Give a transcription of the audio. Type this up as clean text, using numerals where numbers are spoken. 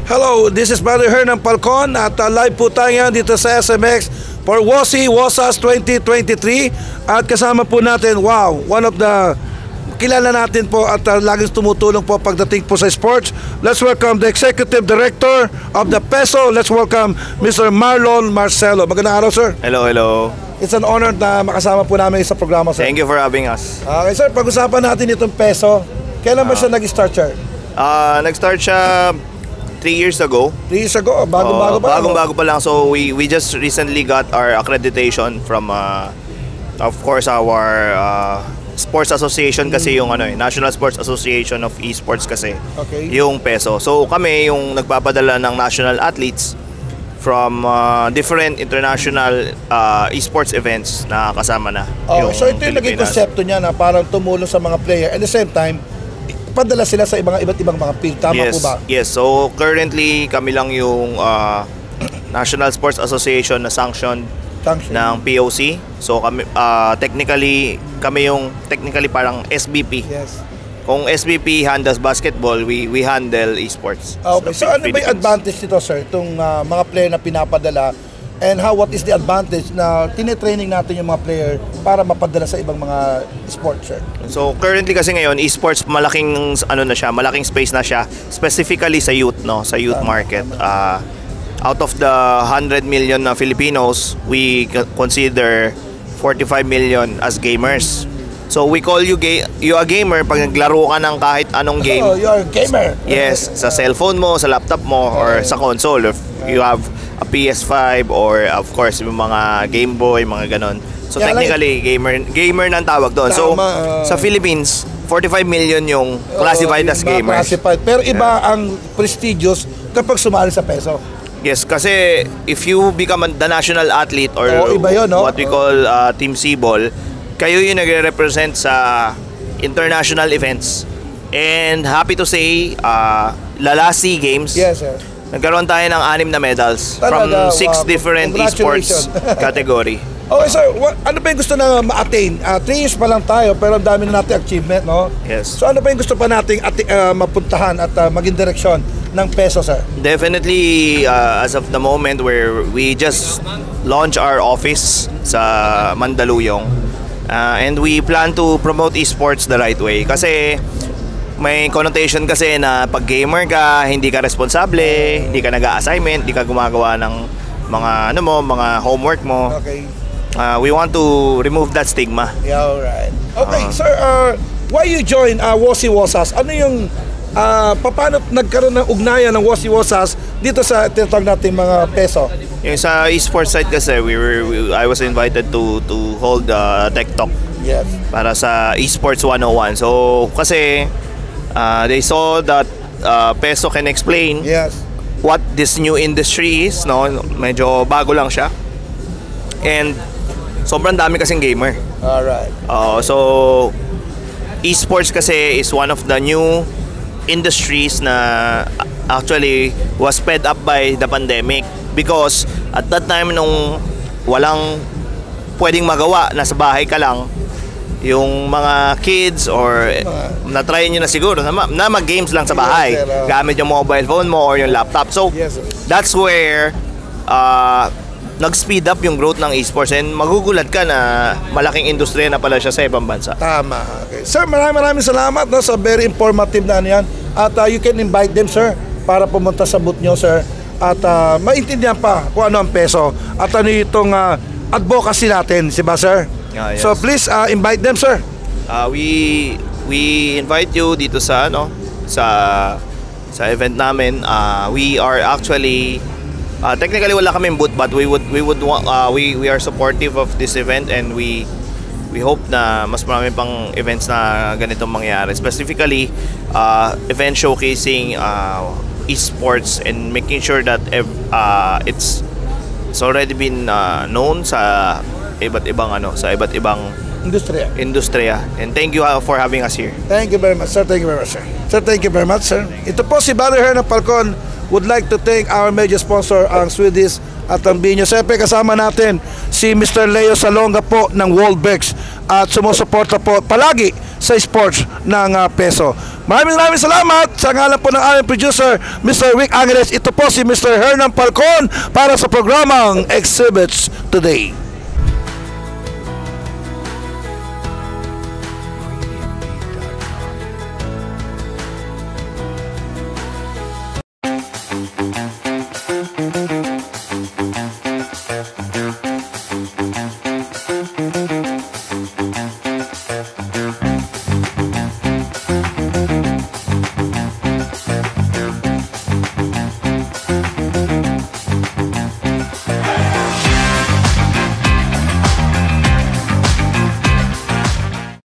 Hello, this is Brother Hernan Falcon at live po tayo ngayon dito sa SMX for WOSI WOSAS 2023 at kasama po natin, wow, one of the kilala natin po at laging tumutulong po pagdating po sa sports. Let's welcome the Executive Director of the PESO. Let's welcome Mr. Marlon Marcelo. Magandang araw, sir. Hello, hello. It's an honor na makasama po namin sa programa, sir. Thank you for having us. Okay, sir, pag-usapan natin itong PESO. Kailan ba siya nag-start, sir? Nag-start siya 3 years ago. 3 years ago? Bagong-bago pa? Bagong-bago pa lang. So we just recently got our accreditation from of course our sports association kasi yung National Sports Association of Esports kasi. Okay. Yung PESO. So kami yung nagpapadala ng national athletes from different international esports events na kasama na. Oh, so ito yung naging konsepto niya na parang tumulong sa mga player at the same time padala sila sa iba't ibang mga field. Tama po ba? Yes. So currently kami lang yung National Sports Association na sanctioned ng POC. So kami technically parang SBP. Yes. Kung SBP handles basketball, we handle esports. Okay. So ano ba yung advantage nito, sir? Itong mga player na pinapadala and what is the advantage na tinitraining natin yung mga player para mapadala sa ibang mga sports, sir? So currently kasi ngayon esports malaking malaking space na siya specifically sa youth, sa youth market. Out of the 100 million na Filipinos, we consider 45 million as gamers. So we call you a gamer pag naglaro ka ng kahit anong game. Oh, you're a gamer. Yes, sa cellphone mo, sa laptop mo, or sa console. If you have a PS5 or of course yung mga Game Boy, mga ganon. So technically gamer nang tawag doon. So sa Philippines, 45 million yung classified as gamers. Pero iba ang prestigious kapag sumali sa PESO. Yes, kasi if you become the national athlete or iba yun, what we call Team Cebol, kayo yung nagre-represent sa international events. And happy to say, last SEA Games, yes, sir, nagkaroon tayo ng 6 na medals from 6 different esports category. Okay, sir, ano pa yung gusto na ma-attain? 3 years pa lang tayo pero ang dami na natin achievement, no? Yes. So ano pa yung gusto pa nating mapuntahan at maging direksyon ng PESO, sir? Definitely, as of the moment where we just launched our office sa Mandaluyong, and we plan to promote esports the right way kasi may connotation kasi na pag gamer ka, hindi ka responsable, hindi ka nag-a-assignment, hindi ka gumagawa ng mga mga homework mo. Okay. We want to remove that stigma. Yeah, alright. Okay, sir, why you join WOSI WOSAS? Ano yung paano nagkaroon ng ugnayan ng WOSI WOSAS dito sa tinatawag natin mga PESO? Yung sa esports side kasi I was invited to hold Tech Talk. Yes. Para sa Esports 101. So kasi they saw that PESO can explain what this new industry is, no? Medyo bago lang siya. And sobrang dami kasing gamer. Alright. So esports kasi is one of the new industries na actually was sped up by the pandemic because at that time nung walang pwedeng magawa, nasa bahay ka lang, yung mga kids or na-try nyo na siguro na mag-games lang sa bahay gamit yung mobile phone mo or yung laptop. So that's where nag-speed up yung growth ng esports and magugulat ka na malaking industriya na pala siya sa ibang bansa. Tama. Okay. Sir, maraming salamat sa very informative na yan. At you can invite them, sir, para pumunta sa booth nyo, sir. At maintindihan pa kung ano ang PESO at ano itong advocacy natin, si ba, sir? Yes. So please invite them, sir. We invite you dito sa sa event namin. We are actually Technically wala kaming booth, but we are supportive of this event, and we hope na mas marami pang events na ganitong mangyari, specifically event showcasing esports and making sure that it's already been known sa iba't ibang industriya. And thank you for having us here. Thank you very much, sir. Thank you very much, sir. Sir, thank you very much, sir. Ito po si Brother Her ng Falcon would like to thank our major sponsor, ang Swedish at ang Binyo. Siyempre, kasama natin si Mr. Leo Salonga po ng Worldbex at sumusuporta po palagi sa sports ng peso. Maraming salamat sa ngalan po ng aming producer, Mr. Rick Angeles. Ito po si Mr. Her ng Falcon para sa programang Exhibits Today.